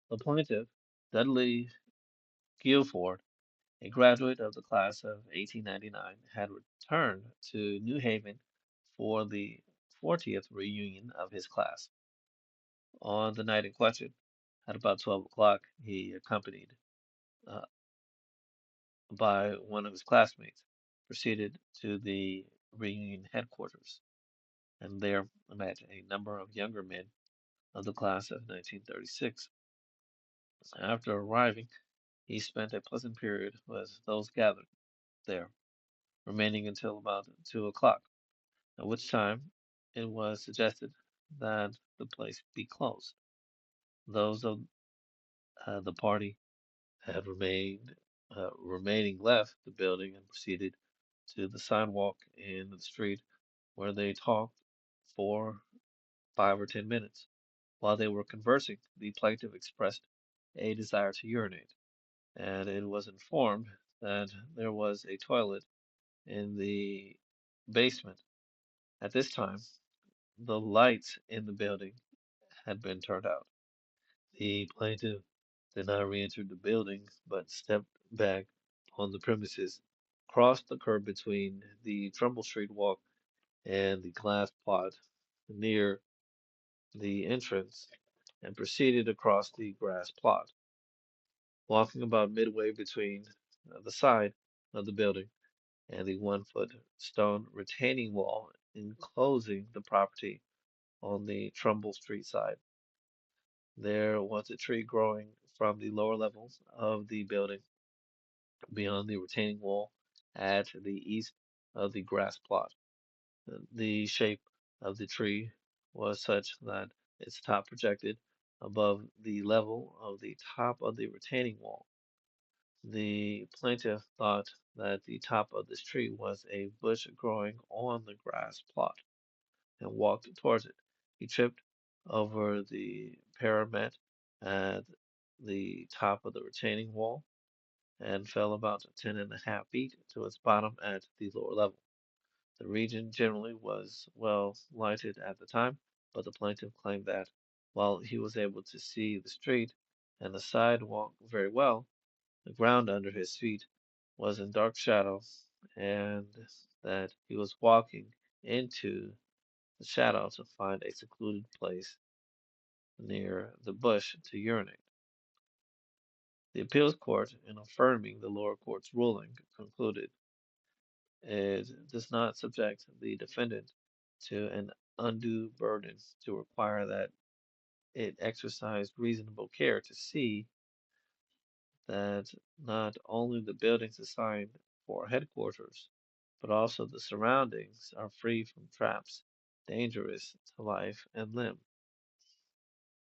The plaintiff, Dudley Guilford, a graduate of the class of 1899, had returned to New Haven for the 40th reunion of his class. On the night in question, at about 12 o'clock, he, accompanied uh, by one of his classmates, proceeded to the reunion headquarters, and there met a number of younger men of the class of 1936. After arriving, he spent a pleasant period with those gathered there, remaining until about 2 o'clock, at which time it was suggested that the place be closed. Those of the party had remaining left the building and proceeded to the sidewalk in the street where they talked for 5 or 10 minutes. While they were conversing, the plaintiff expressed a desire to urinate, and it was informed that there was a toilet in the basement. At this time, the lights in the building had been turned out. The plaintiff did not re-enter the building, but stepped back on the premises, crossed the curb between the Trumbull Street walk and the glass plot near the entrance, and proceeded across the grass plot, walking about midway between the side of the building and the 1 foot stone retaining wall enclosing the property on the Trumbull Street side. There was a tree growing from the lower levels of the building beyond the retaining wall at the east of the grass plot. The shape of the tree was such that its top projected above the level of the top of the retaining wall. The plaintiff thought that the top of this tree was a bush growing on the grass plot, and walked towards it. He tripped over the parapet at the top of the retaining wall and fell about 10.5 feet to its bottom at the lower level. The region generally was well lighted at the time, but the plaintiff claimed that, while he was able to see the street and the sidewalk very well, the ground under his feet was in dark shadow, and that he was walking into the shadow to find a secluded place near the bush to urinate. The appeals court, in affirming the lower court's ruling, concluded it does not subject the defendant to an undue burden to require that it exercise reasonable care to see that not only the buildings assigned for headquarters, but also the surroundings are free from traps dangerous to life and limb.